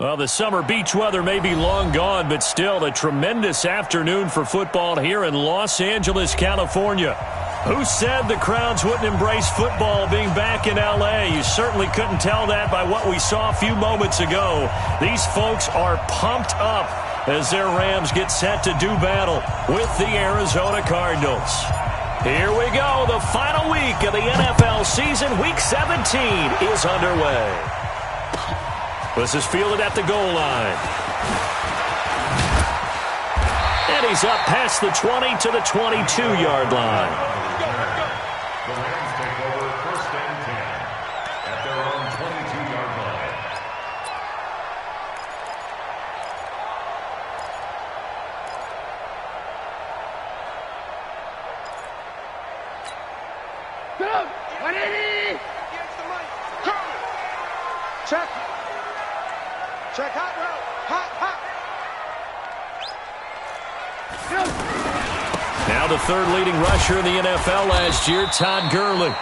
Well, the summer beach weather may be long gone, but still a tremendous afternoon for football here in Los Angeles, California. Who said the crowds wouldn't embrace football being back in L.A.? You certainly couldn't tell that by what we saw a few moments ago. These folks are pumped up as their Rams get set to do battle with the Arizona Cardinals. Here we go. The final week of the NFL season. Week 17 is underway. This is fielded at the goal line. And he's up past the 20 to the 22-yard line. The Rams take over 1st and 10 at their own 22-yard line. Go! 180! Check. Check hot route. Hot. Now the third leading rusher in the NFL last year, Todd Gurley.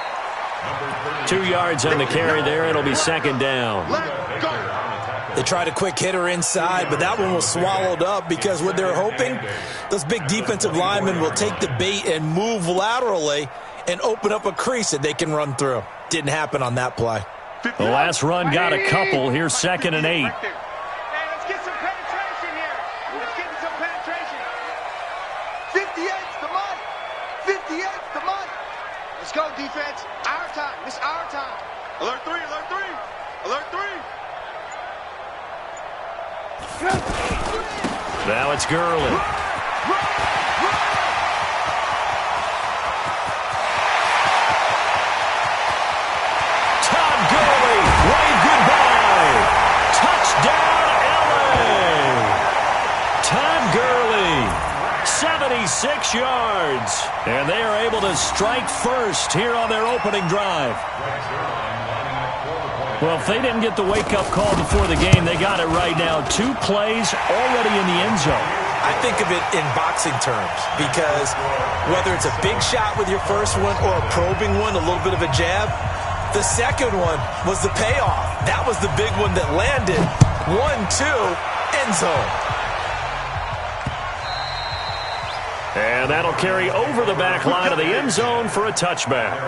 2 yards on the carry there. It'll be 2nd down. They tried a quick hitter inside, but that one was swallowed up because what they're hoping, those big defensive linemen will take the bait and move laterally and open up a crease that they can run through. Didn't happen on that play. The last run got a couple. Here's 2nd and 8. Let's get some penetration here. Let's get some penetration. 58's the money. 58's the money. Let's go, defense. Our time. This is our time. Alert 3, alert 3. Alert 3. Now it's Gurley. Todd Gurley, wave goodbye. Touchdown, L.A. Todd Gurley, 76 yards. And they are able to strike first here on their opening drive. Well, if they didn't get the wake-up call before the game, they got it right now. 2 plays already in the end zone. I think of it in boxing terms because whether it's a big shot with your first one or a probing one, a little bit of a jab, the second one was the payoff. That was the big one that landed. 1-2, end zone. And that'll carry over the back line of the end zone for a touchback.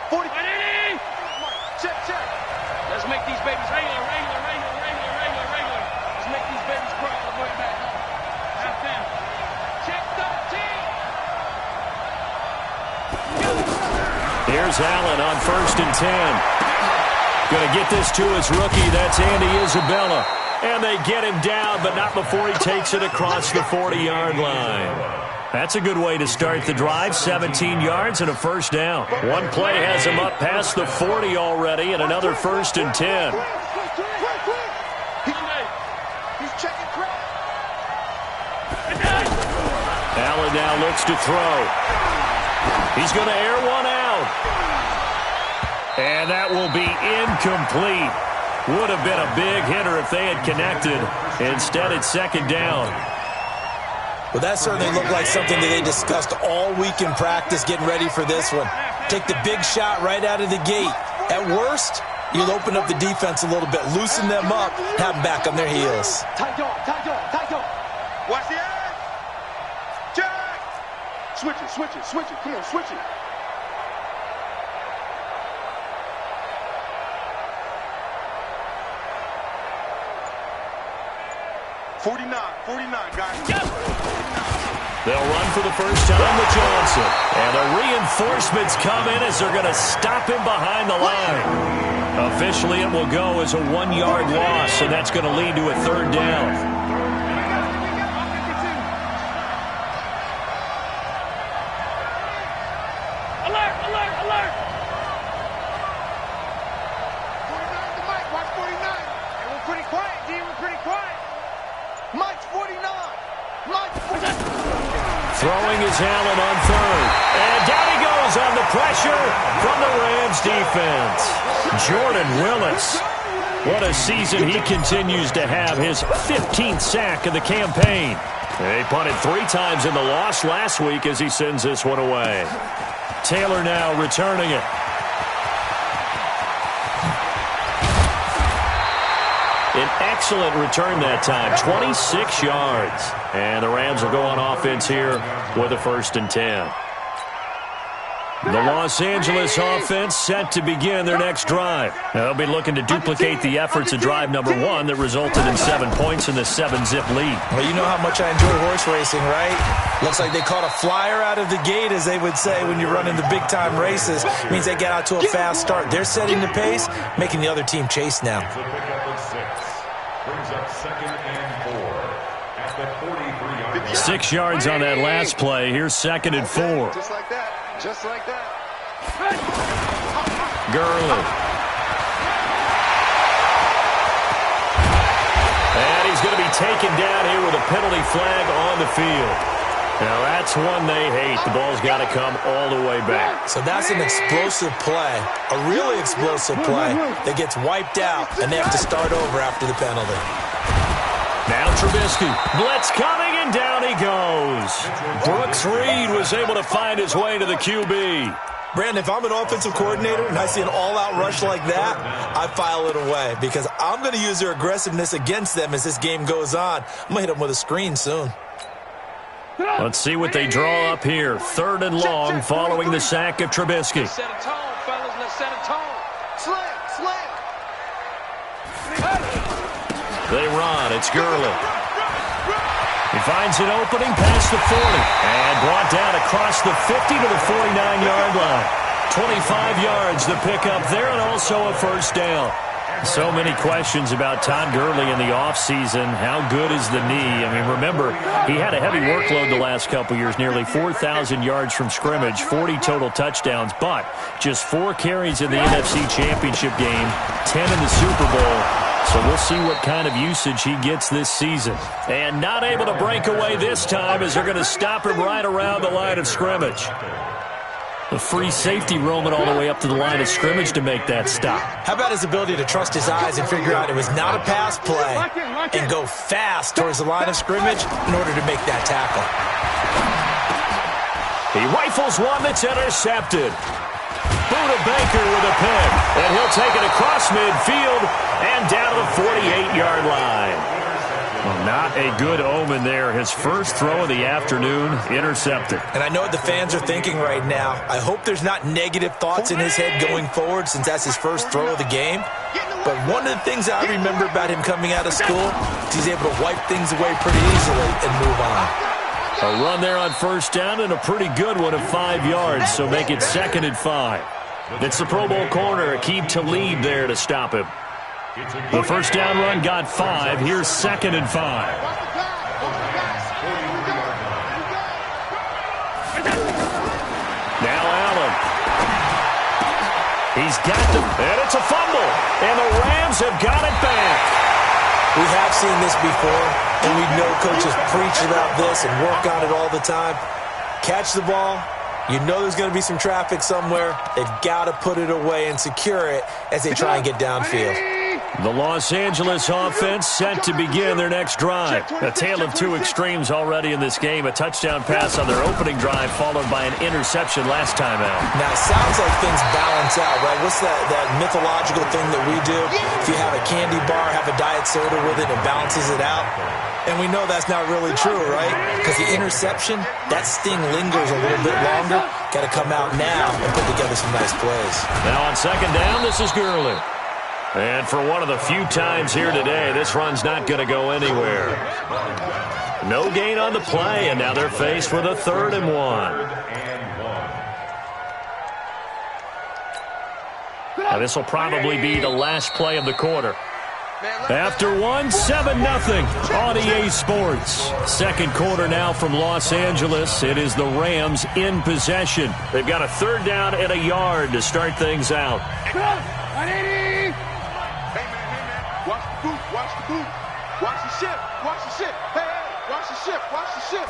40. Check. Let's make these babies regular. Let's make these babies crawl all the way back home. Have them. Check 13. Here's Allen on 1st and 10. Going to get this to his rookie. That's Andy Isabella. And they get him down, but not before he takes it across the 40-yard line. That's a good way to start the drive. 17 yards and a 1st down. One play has him up past the 40 already, and another 1st and 10. He's checking quick. Allen now looks to throw. He's going to air one out. And that will be incomplete. Would have been a big hitter if they had connected. Instead, it's 2nd down. Well, that certainly looked like something that they discussed all week in practice getting ready for this one. Take the big shot right out of the gate. At worst, you'll open up the defense a little bit, loosen them up, have them back on their heels. Tight dog. Watch the edge. Check. Switch it. Come on, switch it. $49, guys. They'll run for the first time with Johnson. And the reinforcements come in as they're going to stop him behind the line. Officially, it will go as a 1-yard loss, and that's going to lead to a 3rd down. Throwing is Allen on 3rd. And down he goes on the pressure from the Rams defense. Jordan Willis. What a season he continues to have. His 15th sack of the campaign. He punted 3 times in the loss last week as he sends this one away. Taylor now returning it. An excellent return that time, 26 yards. And the Rams will go on offense here with a 1st and 10. The Los Angeles offense set to begin their next drive. They'll be looking to duplicate the efforts of drive number 1 that resulted in 7 points in the 7-zip lead. Well, you know how much I enjoy horse racing, right? Looks like they caught a flyer out of the gate, as they would say when you're running the big-time races. It means they get out to a fast start. They're setting the pace, making the other team chase now. It's a pickup of 6. Brings up 2nd and 4 at the 43-yard line. 6 yards on that last play. Here's 2nd and 4. Just like that. Just like that. Gurley. And he's going to be taken down here with a penalty flag on the field. Now that's one they hate. The ball's got to come all the way back. So that's an explosive play, a really explosive play that gets wiped out, and they have to start over after the penalty. Now Trubisky. Blitz coming, and down he goes. Brooks Reed was able to find his way to the QB. Brandon, if I'm an offensive coordinator and I see an all-out rush like that, I file it away because I'm going to use their aggressiveness against them as this game goes on. I'm going to hit them with a screen soon. Let's see what they draw up here. 3rd and long following the sack of Trubisky. Set a tone, fellas. Let's set a tone. Slam, slam. They run. It's Gurley. He finds an opening past the 40 and brought down across the 50 to the 49-yard line. 25 yards the pickup there, and also a 1st down. So many questions about Todd Gurley in the offseason. How good is the knee? I mean, remember, he had a heavy workload the last couple years, nearly 4,000 yards from scrimmage, 40 total touchdowns, but just 4 carries in the NFC Championship game, 10 in the Super Bowl. So we'll see what kind of usage he gets this season. And not able to break away this time as they're going to stop him right around the line of scrimmage. A free safety roaming all the way up to the line of scrimmage to make that stop. How about his ability to trust his eyes and figure out it was not a pass play and go fast towards the line of scrimmage in order to make that tackle. He rifles one that's intercepted. Buda Baker with a pick, and he'll take it across midfield and down to the 48-yard line. Well, not a good omen there. His first throw of the afternoon, intercepted. And I know what the fans are thinking right now. I hope there's not negative thoughts in his head going forward since that's his first throw of the game. But one of the things I remember about him coming out of school is he's able to wipe things away pretty easily and move on. A run there on 1st down and a pretty good one of 5 yards, so make it 2nd and 5. It's the Pro Bowl corner, Aqib Talib there to stop him. The 1st down run got 5. Here's 2nd and 5. Now Allen. He's got them, and it's a fumble. And the Rams have got it back. We have seen this before, and we know coaches preach about this and work on it all the time. Catch the ball. You know there's going to be some traffic somewhere. They've got to put it away and secure it as they try and get downfield. The Los Angeles offense set to begin their next drive. A tale of 2 extremes already in this game. A touchdown pass on their opening drive followed by an interception last time out. Now, it sounds like things balance out, right? What's that mythological thing that we do? If you have a candy bar, have a diet soda with it, it balances it out. And we know that's not really true, right? Because the interception, that sting lingers a little bit longer. Got to come out now and put together some nice plays. Now on 2nd down, this is Gurley. And for one of the few times here today, this run's not going to go anywhere. No gain on the play, and now they're faced with a 3rd and 1. Now this will probably be the last play of the quarter. After 1, 7-0 on EA Sports. 2nd quarter now from Los Angeles. It is the Rams in possession. They've got a 3rd down and a yard to start things out. Watch the boot. Watch the ship. Watch the ship. Hey, watch the ship. Watch the ship.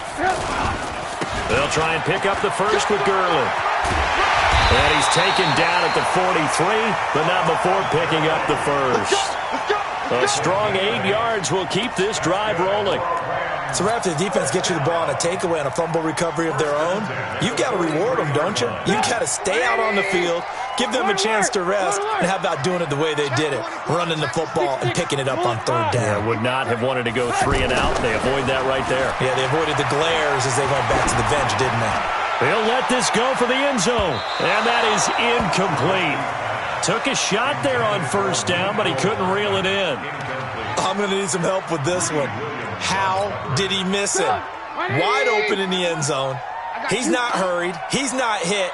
They'll try and pick up the 1st with Gurley. And he's taken down at the 43, but not before picking up the 1st. Let's go. A strong 8 yards will keep this drive rolling. So right after the defense gets you the ball on a takeaway and a fumble recovery of their own, you've got to reward them, don't you? You've got to stay out on the field, give them a chance to rest, and how about doing it the way they did it, running the football and picking it up on third down. Yeah, would not have wanted to go 3 and out. They avoid that right there. Yeah, they avoided the glares as they went back to the bench, didn't they? He'll let this go for the end zone, and that is incomplete. Took a shot there on first down, but he couldn't reel it in. I'm going to need some help with this one. How did he miss it? Wide open in the end zone. He's not hurried. He's not hit.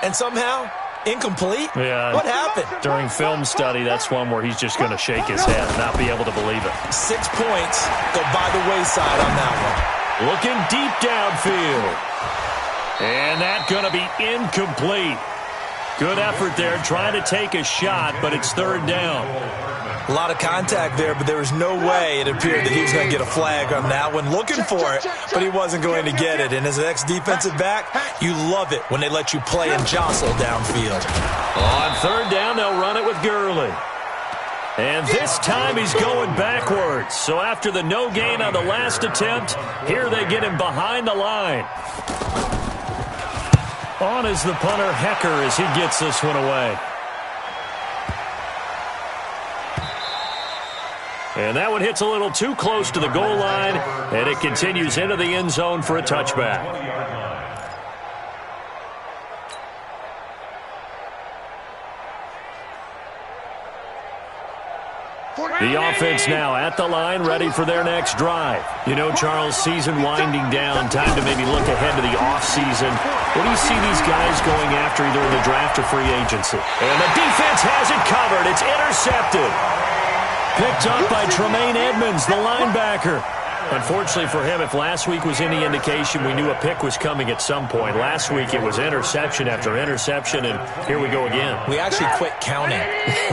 And somehow, incomplete? Yeah. What happened? During film study, that's one where he's just going to shake his head, not be able to believe it. 6 points go by the wayside on that one. Looking deep downfield. And that's going to be incomplete. Good effort there, trying to take a shot, but it's third down. A lot of contact there, but there was no way it appeared that he was going to get a flag on that one. Looking for it, but he wasn't going to get it. And as an ex-defensive back, you love it when they let you play and jostle downfield. On third down, they'll run it with Gurley. And this time he's going backwards. So after the no gain on the last attempt, here they get him behind the line. On is the punter, Hecker, as he gets this one away. And that one hits a little too close to the goal line, and it continues into the end zone for a touchback. The offense now at the line, ready for their next drive. You know, Charles, season winding down, time to maybe look ahead to the offseason. What do you see these guys going after either in the draft or free agency? And the defense has it covered. It's intercepted. Picked up by Tremaine Edmonds, the linebacker. Unfortunately for him, if last week was any indication, we knew a pick was coming at some point. Last week it was interception after interception, and here we go again. We actually quit counting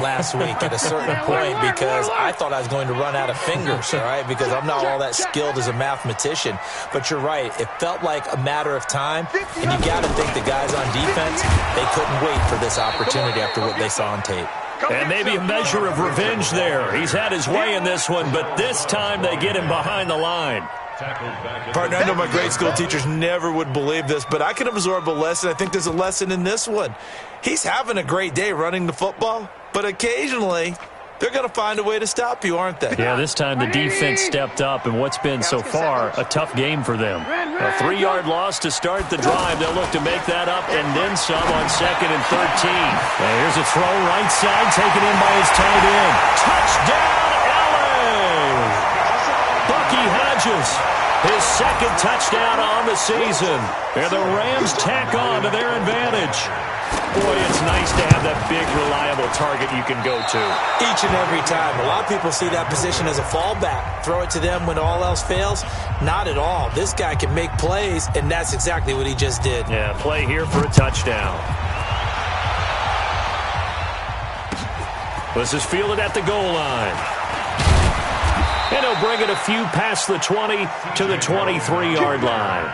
last week at a certain point because I thought I was going to run out of fingers, all right, because I'm not all that skilled as a mathematician. But you're right. It felt like a matter of time, and you got to think the guys on defense, they couldn't wait for this opportunity after what they saw on tape. And maybe a measure of revenge there. He's had his way in this one, but this time they get him behind the line. Partner, I know my grade school teachers never would believe this, but I can absorb a lesson. I think there's a lesson in this one. He's having a great day running the football, but occasionally they're going to find a way to stop you, aren't they? Yeah, this time the defense stepped up, and what's been so far a tough game for them. A 3-yard loss to start the drive. They'll look to make that up and then some on 2nd and 13. And here's a throw right side, taken in by his tight end. Touchdown, LA! Bucky Hodges, his 2nd touchdown on the season. And the Rams tack on to their advantage. Boy, it's nice to have that big, reliable target you can go to. Each and every time. A lot of people see that position as a fallback. Throw it to them when all else fails. Not at all. This guy can make plays, and that's exactly what he just did. Yeah, play here for a touchdown. This is fielded at the goal line. And he'll bring it a few past the 20 to the 23-yard line.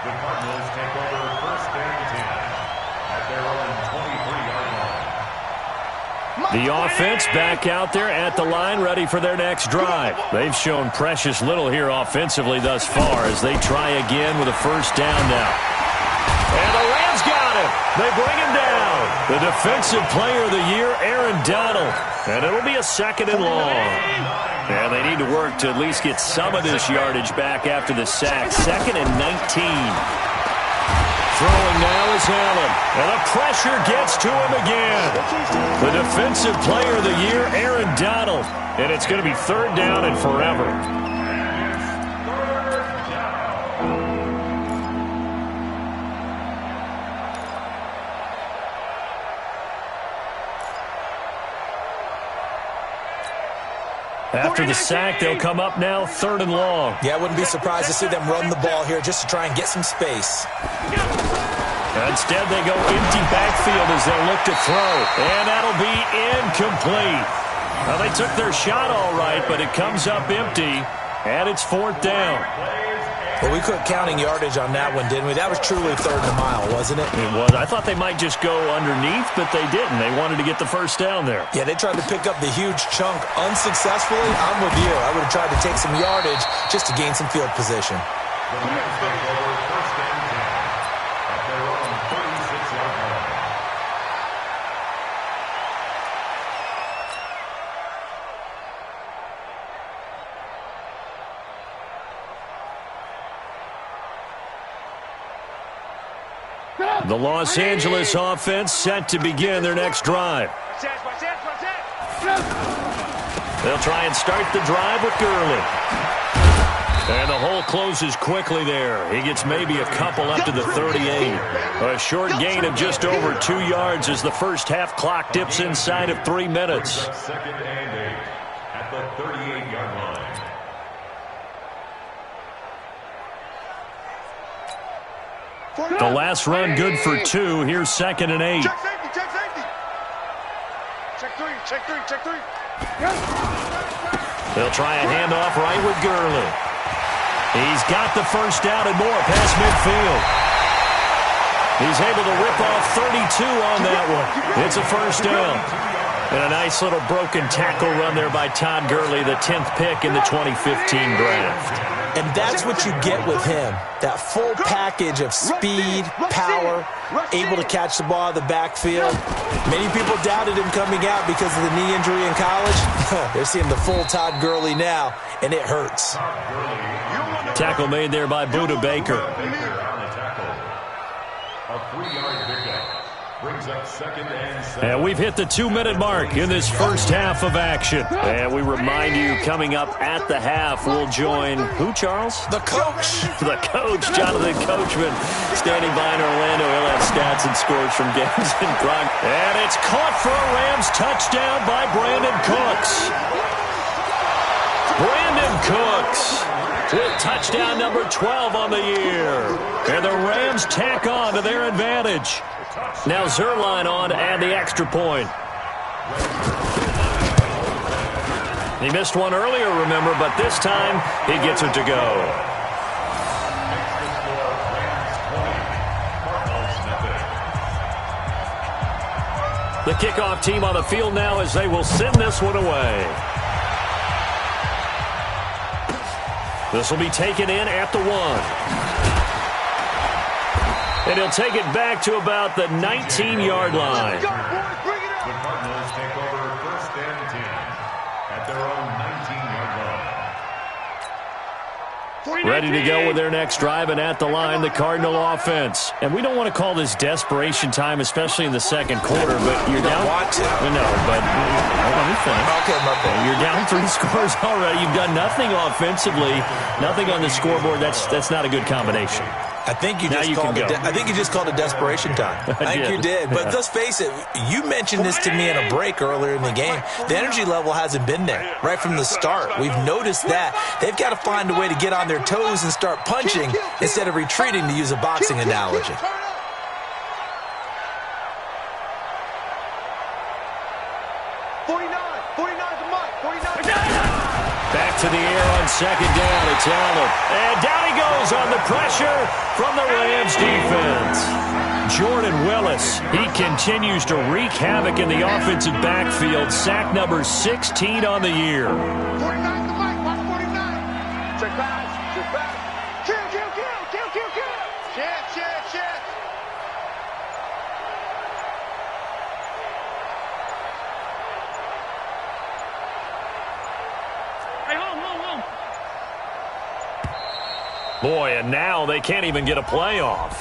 The Cardinals take over first and 10 at their own 23-yard line. The offense back out there at the line, ready for their next drive. They've shown precious little here offensively thus far as they try again with a first down now. And the Rams got him. They bring him down. The defensive player of the year, Aaron Donald. And it'll be a 2nd and long. And they need to work to at least get some of this yardage back after the sack. 2nd and 19. Throwing now is Allen. And the pressure gets to him again. The defensive player of the year, Aaron Donald. And it's going to be 3rd down and forever. After the sack, they'll come up now 3rd and long. Yeah, I wouldn't be surprised to see them run the ball here just to try and get some space. Instead, they go empty backfield as they look to throw. And that'll be incomplete. Well, they took their shot all right, but it comes up empty, and it's 4th down. Well, we quit counting yardage on that one, didn't we? That was truly third and a mile, wasn't it? It was. I thought they might just go underneath, but they didn't. They wanted to get the first down there. Yeah, they tried to pick up the huge chunk unsuccessfully. I'm with you. I would have tried to take some yardage just to gain some field position. The Rams take over first and 10 at their own 36-yard line. The Los Angeles offense set to begin their next drive. They'll try and start the drive with Gurley. And the hole closes quickly there. He gets maybe a couple up to the 38. A short gain of just over 2 yards as the first half clock dips inside of 3 minutes. Second and 8 at the 38-yard line. The last run good for 2. Here's second and 8. Check safety, check safety. Check three. They'll try a handoff right with Gurley. He's got the first down and more past midfield. He's able to rip off 32 on that one. It's a first down. And a nice little broken tackle run there by Todd Gurley, the 10th pick in the 2015 draft. And that's what you get with him. That full package of speed, power, able to catch the ball in the backfield. Many people doubted him coming out because of the knee injury in college. They're seeing the full Todd Gurley now, and it hurts. Tackle made there by Buda Baker. A 3-yard pickup brings up second and 7. And we've hit the 2-minute mark in this first half of action. And we remind you, coming up at the half, we'll join who, Charles? The coach. The coach, Jonathan Coachman, standing by in Orlando. He'll have stats and scores from games in progress. And it's caught for a Rams touchdown by Brandon Cooks. Brandon Cooks with touchdown number 12 on the year. And the Rams tack on to their advantage. Now Zerline on to add the extra point. He missed one earlier, remember, but this time he gets it to go. The kickoff team on the field now as they will send this one away. This will be taken in at the 1. And he'll take it back to about the 19-yard line. The Cardinals take over first and 10 at their own 19-yard line. Ready to go with their next drive, and at the line, the Cardinal offense. And we don't want to call this desperation time, especially in the second quarter, but you're down. Want to. No, but let me finish. Okay, my bad. You're down 3 scores already. You've done nothing offensively, nothing on the scoreboard. That's not a good combination. I think you just called it desperation time. I think you did. But let's face it, you mentioned this to me in a break earlier in the game. The energy level hasn't been there right from the start. We've noticed that. They've got to find a way to get on their toes and start punching instead of retreating, to use a boxing analogy. Back to the air on second down. It's Allen. And down he goes on the pressure from the Rams defense. Jordan Willis, he continues to wreak havoc in the offensive backfield. Sack number 16 on the year. 49 to Mike. Watch 49. Check pass. Kill. Check. Boy, and now they can't even get a playoff.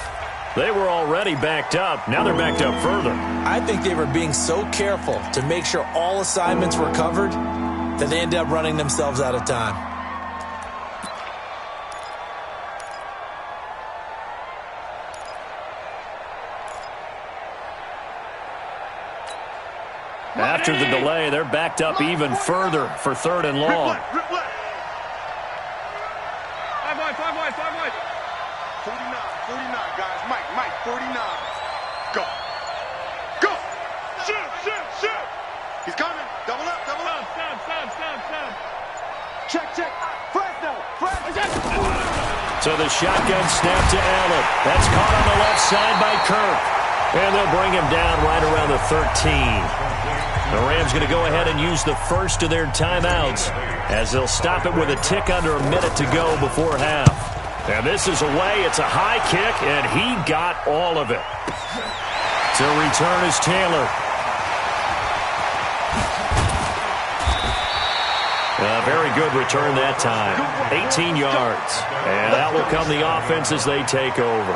They were already backed up. Now they're backed up further. I think they were being so careful to make sure all assignments were covered that they ended up running themselves out of time. After the delay, they're backed up even further for third and long. 49, guys. Mike, 49. Go. Shoot. He's coming. Double up. Stop. Check. Fresno. So the shotgun snap to Allen. That's caught on the left side by Kirk. And they'll bring him down right around the 13. The Rams going to go ahead and use the first of their timeouts as they'll stop it with a tick under a minute to go before half. And this is away. It's a high kick, and he got all of it. To return is Taylor. A very good return that time. 18 yards. And that will come the offense as they take over.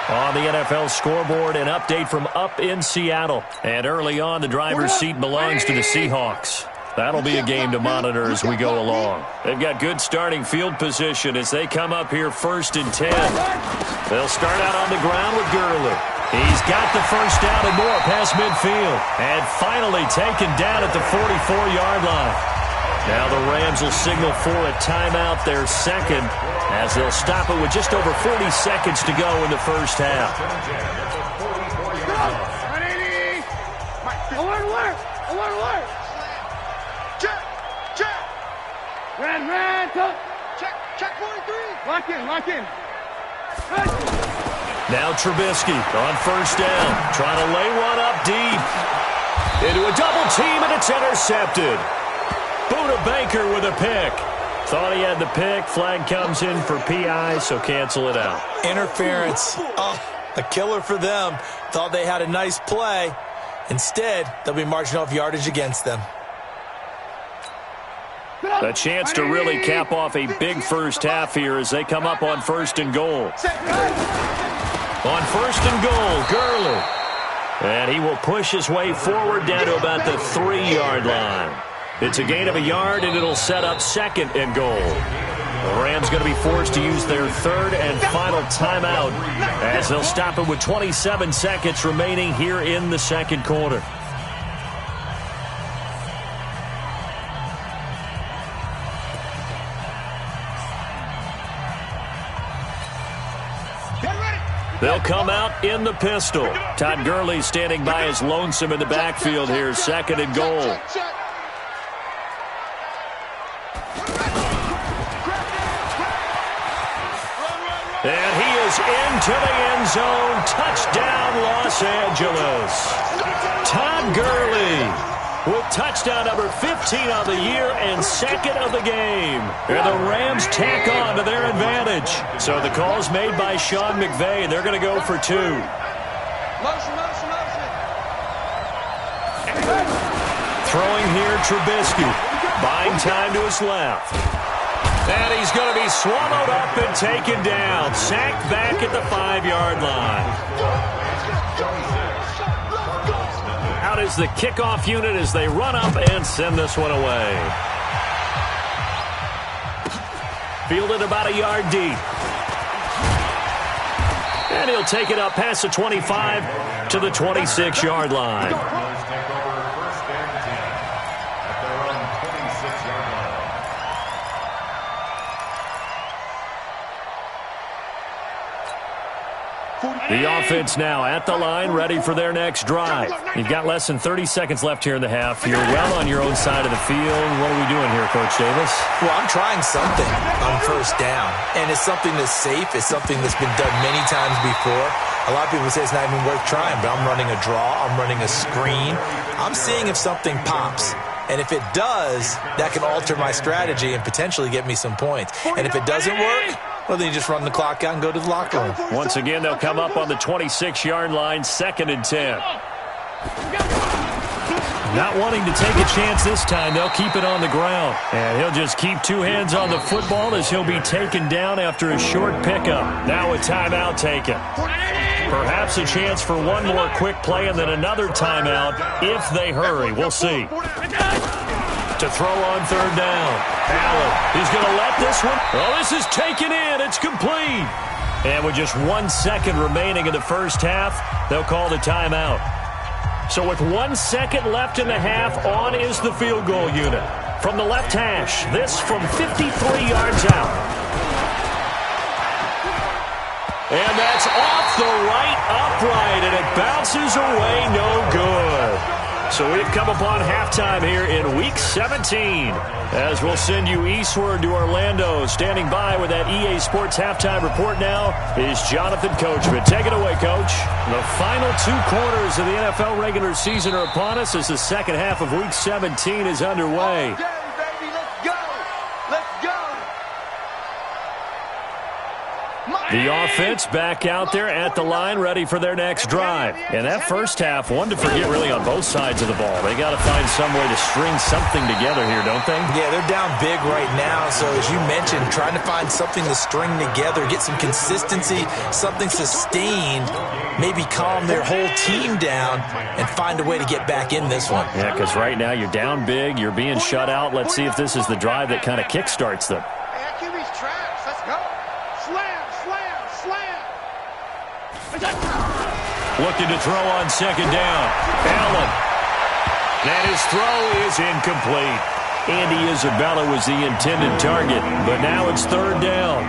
On the NFL scoreboard, an update from up in Seattle. And early on, the driver's seat belongs to the Seahawks. That'll be a game to monitor as we go along. They've got good starting field position as they come up here 1st and 10. They'll start out on the ground with Gurley. He's got the first down and more past midfield. And finally taken down at the 44-yard line. Now the Rams will signal for a timeout, their second, as they'll stop it with just over 40 seconds to go in the first half. Alert! Check! Red, check 43! Lock in! Now Trubisky on first down, trying to lay one up deep. Into a double team, and it's intercepted. Buda Baker with a pick. Thought he had the pick. Flag comes in for PI, so cancel it out. Interference. Oh, a killer for them. Thought they had a nice play. Instead, they'll be marching off yardage against them. A chance to really cap off a big first half here as they come up on 1st and goal. On 1st and goal, Gurley. And he will push his way forward down to about the 3-yard line. It's a gain of a yard, and it'll set up 2nd and goal. The Rams going to be forced to use their 3rd and final timeout as they'll stop it with 27 seconds remaining here in the second quarter. They'll come out in the pistol. Todd Gurley standing by as lonesome in the backfield here, 2nd and goal. And he is into the end zone. Touchdown, Los Angeles. Todd Gurley with touchdown number 15 on the year and 2nd of the game. And the Rams tack on to their advantage. So the call's made by Sean McVay. They're going to go for 2. Motion. Throwing here, Trubisky. Buying time to his left. And he's going to be swallowed up and taken down. Sacked back at the 5-yard line. Out is the kickoff unit as they run up and send this one away. Fielded about a yard deep. And he'll take it up past the 25 to the 26-yard line. The offense now at the line, ready for their next drive. You've got less than 30 seconds left here in the half. You're well on your own side of the field. What are we doing here, Coach Davis? Well, I'm trying something on first down, and it's something that's safe. It's something that's been done many times before. A lot of people say it's not even worth trying, but I'm running a draw. I'm running a screen. I'm seeing if something pops. And if it does, that can alter my strategy and potentially get me some points. And if it doesn't work, well, then you just run the clock out and go to the locker room. Once again, they'll come up on the 26-yard line, 2nd and 10. Not wanting to take a chance this time, they'll keep it on the ground. And he'll just keep 2 hands on the football as he'll be taken down after a short pickup. Now a timeout taken. Perhaps a chance for one more quick play and then another timeout if they hurry. We'll see. To throw on 3rd down. Allen, he's going to let this one. Oh, this is taken in. It's complete. And with just 1 second remaining in the first half, they'll call the timeout. So with 1 second left in the half, on is the field goal unit. From the left hash, this from 53 yards out. And that's off the right upright, and it bounces away, no good. So So we've come upon halftime here in Week 17 as we'll send you eastward to Orlando. Standing by with that EA Sports halftime report now is Jonathan Coachman. Take it away, Coach. The final 2 quarters of the NFL regular season are upon us as the second half of Week 17 is underway. Okay, baby, let's go. Let's go. The offense back out there at the line, ready for their next drive. And that first half, one to forget really on both sides of the ball. They got to find some way to string something together here, don't they? Yeah, they're down big right now. So as you mentioned, trying to find something to string together, get some consistency, something sustained, maybe calm their whole team down and find a way to get back in this one. Yeah, because right now you're down big, you're being shut out. Let's see if this is the drive that kind of kickstarts them. Hey, QB's trash. Let's go. Slam, slam, slam. Looking to throw on second down. Allen. And his throw is incomplete. Andy Isabella was the intended target, but now it's third down.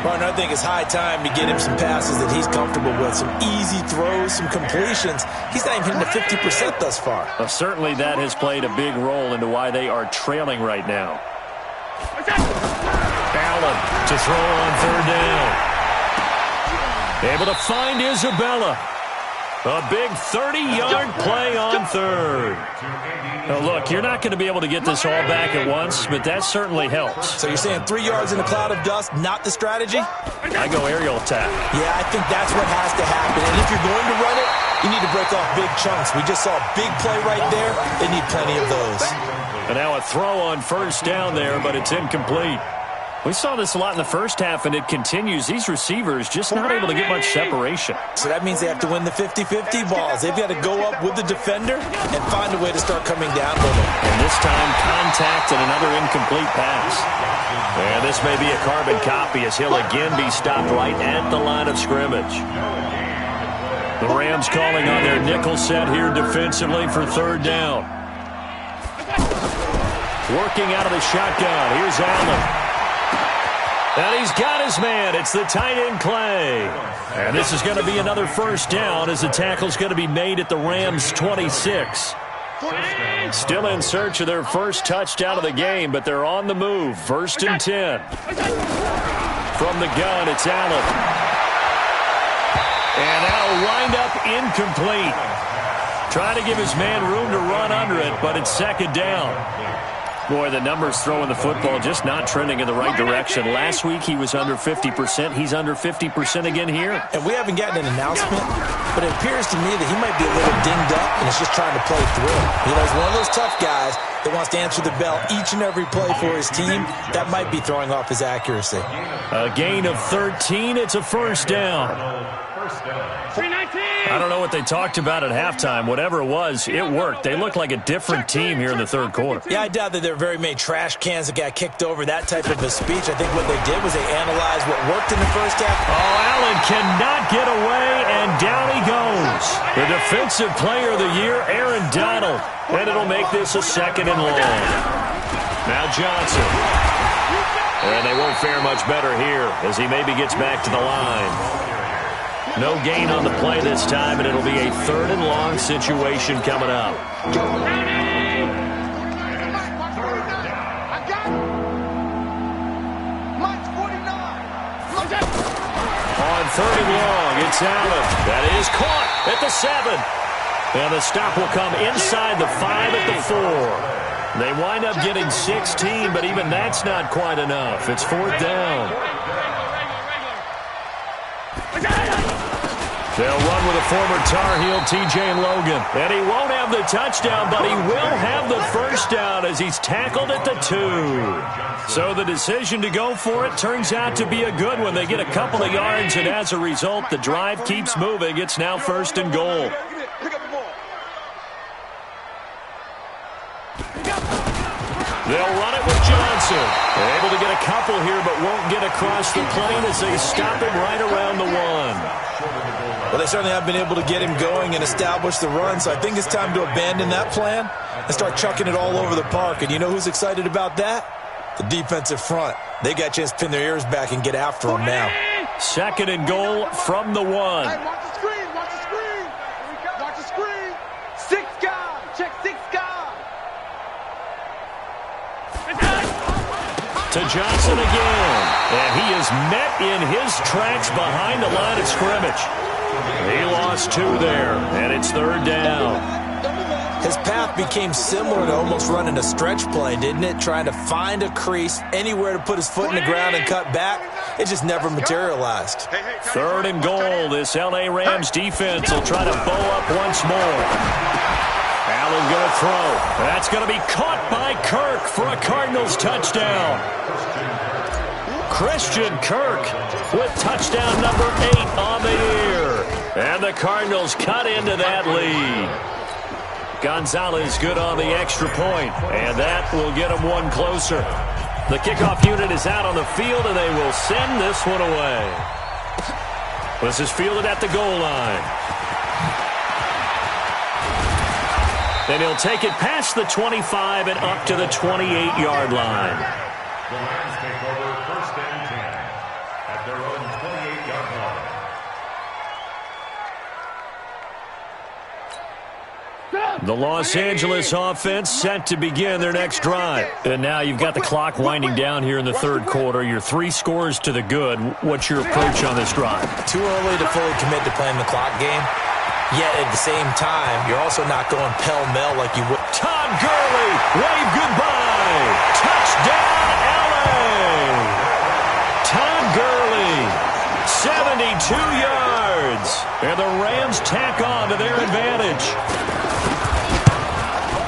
Well, I think it's high time to get him some passes that he's comfortable with, some easy throws, some completions. He's not even hitting the 50% thus far. Well, certainly that has played a big role into why they are trailing right now. Allen to throw on third down. Able to find Isabella. A big 30-yard play on third. Now, look, you're not going to be able to get this all back at once, but that certainly helps. So you're saying 3 yards in a cloud of dust, not the strategy? I go aerial attack. Yeah, I think that's what has to happen. And if you're going to run it, you need to break off big chunks. We just saw a big play right there. They need plenty of those. And now a throw on first down there, but it's incomplete. We saw this a lot in the first half, and it continues. These receivers just not able to get much separation. So that means they have to win the 50-50 balls. They've got to go up with the defender and find a way to start coming down with them. And this time, contact and another incomplete pass. And this may be a carbon copy as he'll again be stopped right at the line of scrimmage. The Rams calling on their nickel set here defensively for third down. Working out of the shotgun. Here's Allen. And he's got his man. It's the tight end, Clay. And this is going to be another first down as the tackle's going to be made at the Rams' 26. Still in search of their first touchdown of the game, but they're on the move. First and 10. From the gun, it's Allen. And now wind up incomplete. Trying to give his man room to run under it, but it's second down. Boy, the numbers throwing the football just not trending in the right direction. Last week he was under 50%. He's under 50% again here. And we haven't gotten an announcement, but it appears to me that he might be a little dinged up and is just trying to play through. You know, he's one of those tough guys that wants to answer the bell each and every play for his team. That might be throwing off his accuracy. A gain of 13. It's a first down. I don't know what they talked about at halftime. Whatever it was, it worked. They look like a different team here in the third quarter. Yeah, I doubt that there are very many trash cans that got kicked over, that type of a speech. I think what they did was they analyzed what worked in the first half. Oh, Allen cannot get away, and down he goes. The defensive player of the year, Aaron Donald. And it'll make this a second and long. Now Johnson. And they won't fare much better here as he maybe gets back to the line. No gain on the play this time, and it'll be a third and long situation coming up. On third and long, it's Allen. That is caught at the 7. And the stop will come inside the 5 at the 4. They wind up getting 16, but even that's not quite enough. It's fourth down. They'll run with a former Tar Heel, TJ Logan. And he won't have the touchdown, but he will have the first down as he's tackled at the 2. So the decision to go for it turns out to be a good one. They get a couple of yards, and as a result, the drive keeps moving. It's now first and goal. They'll run it with Johnson. They're able to get a couple here, but won't get across the plane as they stop him right around the 1. Well, they certainly have been able to get him going and establish the run, so I think it's time to abandon that plan and start chucking it all over the park. And you know who's excited about that? The defensive front. They got a chance to pin their ears back and get after him now. Second and goal from the 1. Hey, watch the screen, watch the screen. Watch the screen. 6 guys, check 6 To Johnson again. And he is met in his tracks behind the line of scrimmage. He lost 2 there, and it's 3rd down. His path became similar to almost running a stretch play, didn't it? Trying to find a crease, anywhere to put his foot in the ground and cut back. It just never materialized. 3rd and goal. This L.A. Rams defense will try to bow up once more. Allen going to throw. That's going to be caught by Kirk for a Cardinals touchdown. Christian Kirk with touchdown number 8 on the year. And the Cardinals cut into that lead. Gonzalez good on the extra point, and that will get them one closer. The kickoff unit is out on the field, and they will send this one away. This is fielded at the goal line. And he'll take it past the 25 and up to the 28-yard line. The Rams take over 1st and 10 at their own 28-yard line. The Los Angeles offense set to begin their next drive. And now you've got the clock winding down here in the 3rd quarter. You're 3 scores to the good. What's your approach on this drive? Too early to fully commit to playing the clock game. Yet at the same time, you're also not going pell-mell like you would. Todd Gurley, wave goodbye. Touchdown, L.A. Todd Gurley, 72 yards. And the Rams tack on to their advantage.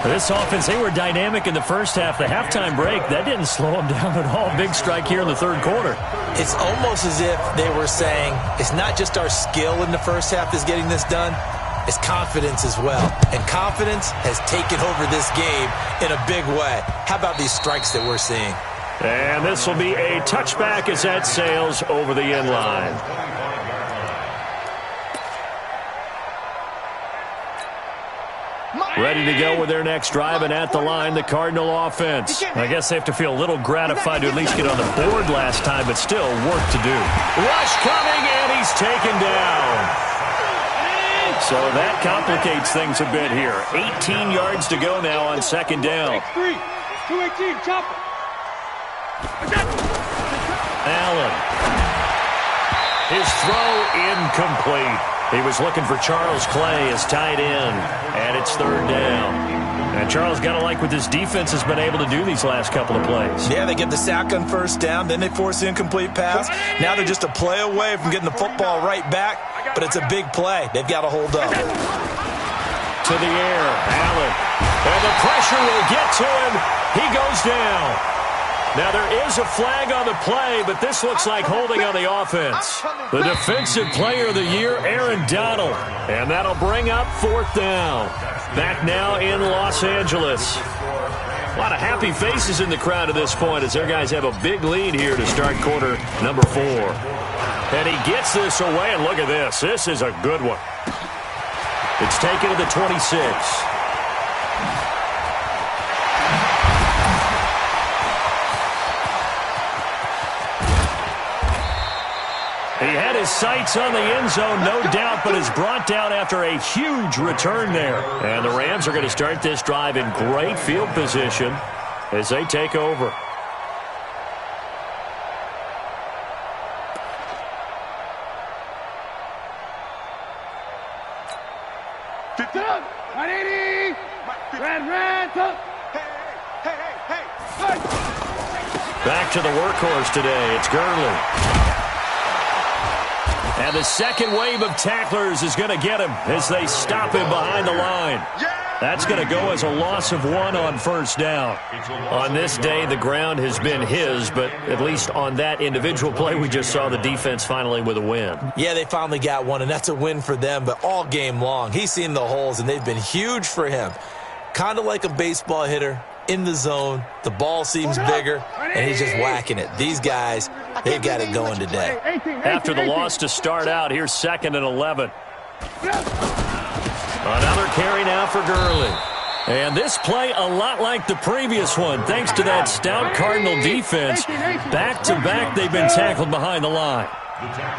This offense, they were dynamic in the first half. The halftime break, that didn't slow them down at all. Big strike here in the 3rd quarter. It's almost as if they were saying, it's not just our skill in the first half that's getting this done, it's confidence as well. And confidence has taken over this game in a big way. How about these strikes that we're seeing? And this will be a touchback as that sails over the end line. Ready to go with their next drive, and at the line, the Cardinal offense. I guess they have to feel a little gratified to at least get on the board last time, but still work to do. Rush coming, and he's taken down. So that complicates things a bit here. 18 yards to go now on 2nd down. 218, chopper. Allen. His throw incomplete. He was looking for Charles Clay as tight end, and it's 3rd down. And Charles got to like what this defense has been able to do these last couple of plays. Yeah, they get the sack on 1st down, then they force the incomplete pass. Now they're just a play away from getting the football right back, but it's a big play. They've got to hold up. To the air, Allen. And the pressure will get to him. He goes down. Now, there is a flag on the play, but this looks like holding on the offense. The Defensive Player of the Year, Aaron Donald. And that'll bring up 4th down. Back now in Los Angeles. A lot of happy faces in the crowd at this point as their guys have a big lead here to start quarter number 4. And he gets this away, and look at this. This is a good one. It's taken to the 26. He had his sights on the end zone, no doubt, but is brought down after a huge return there. And the Rams are going to start this drive in great field position as they take over. Back to the workhorse today. It's Gurley. And the second wave of tacklers is going to get him as they stop him behind the line. That's going to go as a loss of 1 on 1st down. On this day, the ground has been his, but at least on that individual play, we just saw the defense finally with a win. Yeah, they finally got one, and that's a win for them, but all game long, he's seen the holes, and they've been huge for him. Kind of like a baseball hitter. In the zone, the ball seems bigger, and he's just whacking it. These guys, they've got it going today. After the loss to start out, here's 2nd and 11. Another carry now for Gurley. And this play a lot like the previous one, thanks to that stout Cardinal defense. Back-to-back, they've been tackled behind the line.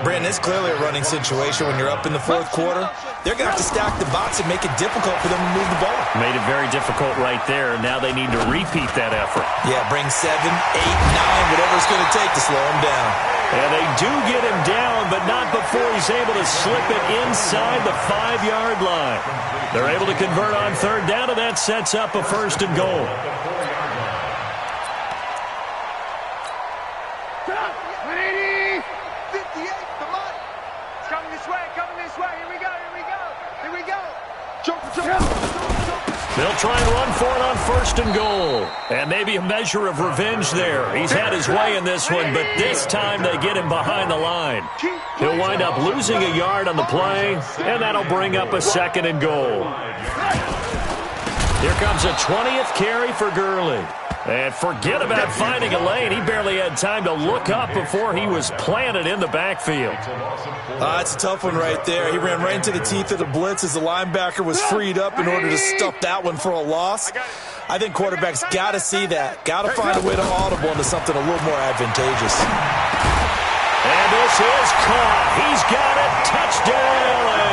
Brandon, it's clearly a running situation when you're up in the fourth quarter. They're going to have to stack the box and make it difficult for them to move the ball. Made it very difficult right there, and now they need to repeat that effort. Yeah, bring 7, 8, 9, whatever it's going to take to slow him down. And they do get him down, but not before he's able to slip it inside the 5-yard line. They're able to convert on third down, and that sets up a 1st and goal. They'll try and run for it on 1st and goal. And maybe a measure of revenge there. He's had his way in this one, but this time they get him behind the line. He'll wind up losing a yard on the play, and that'll bring up a 2nd and goal. Here comes a 20th carry for Gurley. And forget about finding a lane. He barely had time to look up before he was planted in the backfield. It's a tough one right there. He ran right into the teeth of the blitz as the linebacker was freed up in order to stuff that one for a loss. I think quarterbacks got to see that. Got to find a way to audible into something a little more advantageous. And this is caught. He's got it. Touchdown, LA.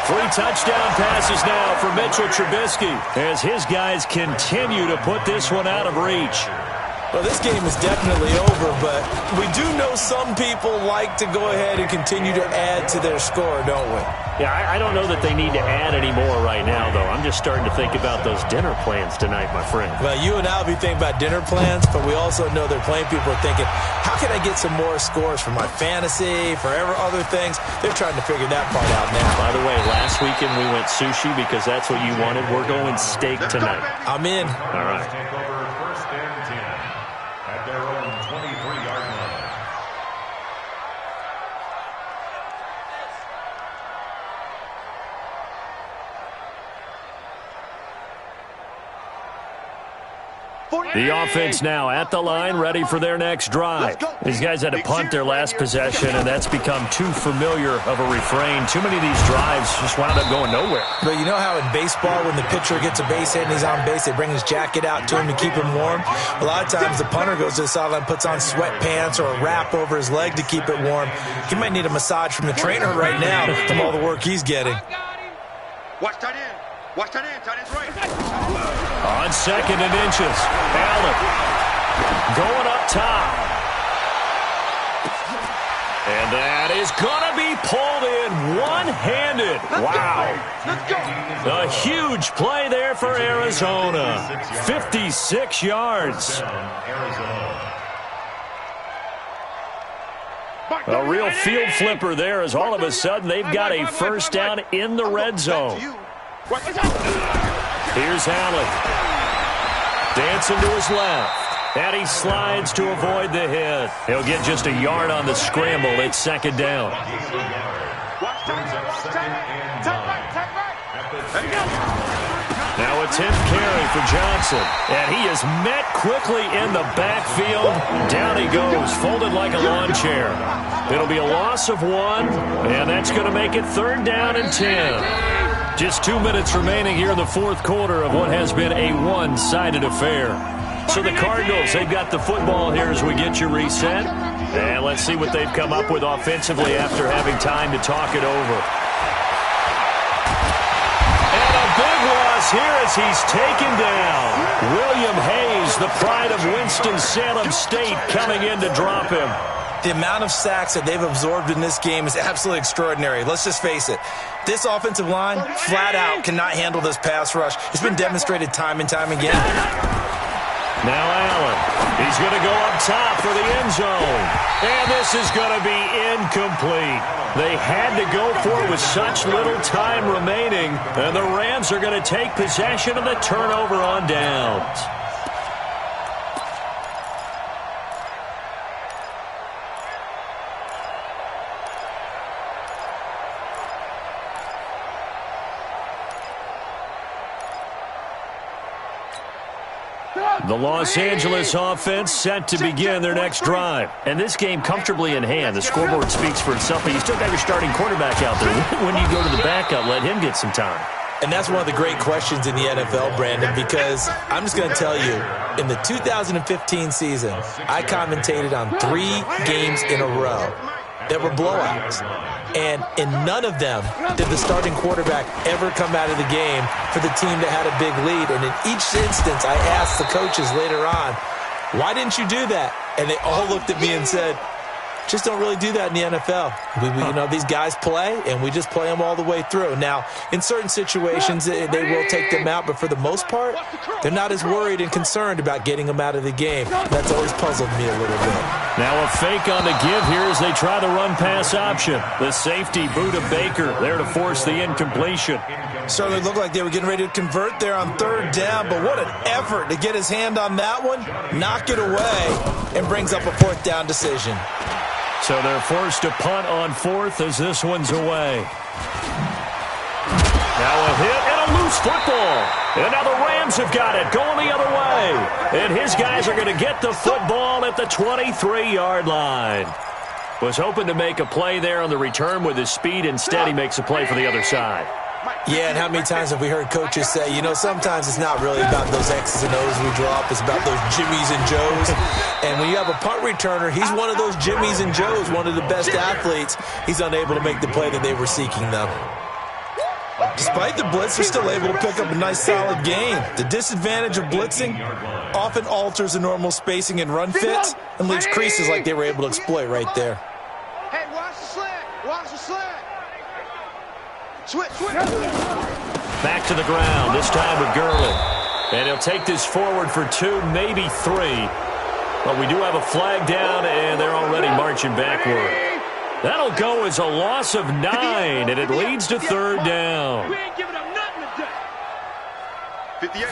3 touchdown passes now for Mitchell Trubisky as his guys continue to put this one out of reach. Well, this game is definitely over, but we do know some people like to go ahead and continue to add to their score, don't we? Yeah, I don't know that they need to add any more right now, though. I'm just starting to think about those dinner plans tonight, my friend. Well, you and I will be thinking about dinner plans, but we also know they're playing people are thinking, how can I get some more scores for my fantasy, for other things? They're trying to figure that part out now. By the way, last weekend we went sushi because that's what you wanted. We're going steak tonight. I'm in. All right. Take over 1st and 10 at their own 23-yard line. The offense now at the line, ready for their next drive. These guys had to punt their last possession, and that's become too familiar of a refrain. Too many of these drives just wound up going nowhere. But you know how in baseball, when the pitcher gets a base hit and he's on base, they bring his jacket out to him to keep him warm? A lot of times the punter goes to the sideline, puts on sweatpants or a wrap over his leg to keep it warm. He might need a massage from the trainer right now from all the work he's getting. Watch tight end. Watch tight end. Tight end's right. On 2nd and inches, Allen going up top. And that is going to be pulled in one-handed. Wow. A huge play there for Arizona. 56 yards. A real field flipper there as all of a sudden they've got a 1st down in the red zone. Here's Allen. Dancing to his left. And he slides to avoid the hit. He'll get just a yard on the scramble. It's 2nd down. Now a 10th carry for Johnson. And he is met quickly in the backfield. Down he goes, folded like a lawn chair. It'll be a loss of 1, and that's going to make it 3rd down and 10. Just 2 minutes remaining here in the fourth quarter of what has been a one-sided affair. So the Cardinals, they've got the football here as we get you reset. And let's see what they've come up with offensively after having time to talk it over. And a big loss here as he's taken down. William Hayes, the pride of Winston-Salem State, coming in to drop him. The amount of sacks that they've absorbed in this game is absolutely extraordinary. Let's just face it. This offensive line, flat out, cannot handle this pass rush. It's been demonstrated time and time again. Now Allen. He's going to go up top for the end zone. And this is going to be incomplete. They had to go for it with such little time remaining. And the Rams are going to take possession of the turnover on downs. The Los Angeles offense set to begin their next drive. And this game comfortably in hand. The scoreboard speaks for itself, but you still got your starting quarterback out there. When you go to the backup, let him get some time. And that's one of the great questions in the NFL, Brandon, because I'm just going to tell you, in the 2015 season, I commentated on 3 games in a row that were blowouts. And in none of them did the starting quarterback ever come out of the game for the team that had a big lead. And in each instance, I asked the coaches later on, why didn't you do that? And they all looked at me and said, just don't really do that in the NFL. These guys play, and we just play them all the way through. Now, in certain situations, they will take them out, but for the most part, they're not as worried and concerned about getting them out of the game. That's always puzzled me a little bit. Now a fake on the give here as they try the run-pass option. The safety, Buda Baker, there to force the incompletion. Certainly looked like they were getting ready to convert there on 3rd down, but what an effort to get his hand on that one, knock it away, and brings up a 4th down decision. So they're forced to punt on 4th as this one's away. Now a hit and a loose football. And now the Rams have got it, going the other way. And his guys are going to get the football at the 23-yard line. Was hoping to make a play there on the return with his speed. Instead, he makes a play for the other side. Yeah, and how many times have we heard coaches say, sometimes it's not really about those X's and O's we drop. It's about those Jimmies and Joes. And when you have a punt returner, he's one of those Jimmies and Joes, one of the best athletes. He's unable to make the play that they were seeking, though. Despite the blitz, they're still able to pick up a nice, solid gain. The disadvantage of blitzing often alters the normal spacing and run fits and leaves creases like they were able to exploit right there. Hey, watch the slant. Watch the slant. Switch. Back to the ground, this time with Gurley. And he'll take this forward for 2, maybe 3. But we do have a flag down, and they're already marching backward. That'll go as a loss of 9, and it leads to 3rd down. We ain't giving up nothing today. 58.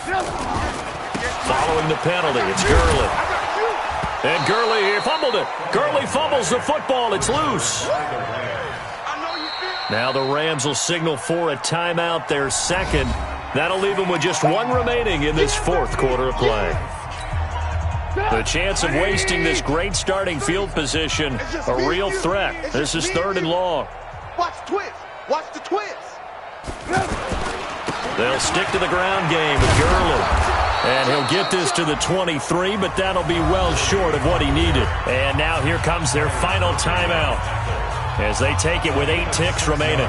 Following the penalty, it's Gurley. And Gurley fumbled it. Gurley fumbles the football. It's loose. Now the Rams will signal for a timeout, their 2nd. That'll leave them with just 1 remaining in this 4th quarter of play. The chance of wasting this great starting field position, a real threat. This is 3rd and long. Watch the twist. Watch the twist. They'll stick to the ground game with Gurley. And he'll get this to the 23, but that'll be well short of what he needed. And now here comes their final timeout as they take it with 8 ticks remaining.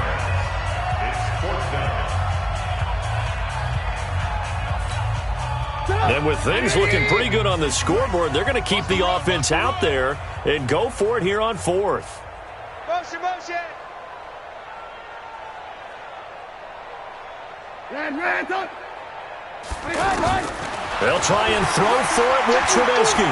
And with things looking pretty good on the scoreboard, they're going to keep the offense out there and go for it here on 4th. Motion. They'll try and throw for it with Trubisky.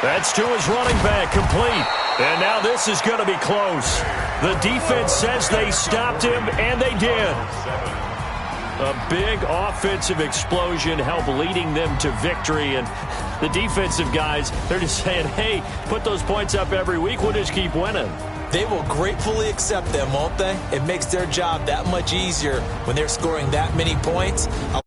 That's to his running back, complete. And now this is going to be close. The defense says they stopped him, and they did. A big offensive explosion helped leading them to victory. And the defensive guys, they're just saying, hey, put those points up every week. We'll just keep winning. They will gratefully accept them, won't they? It makes their job that much easier when they're scoring that many points. A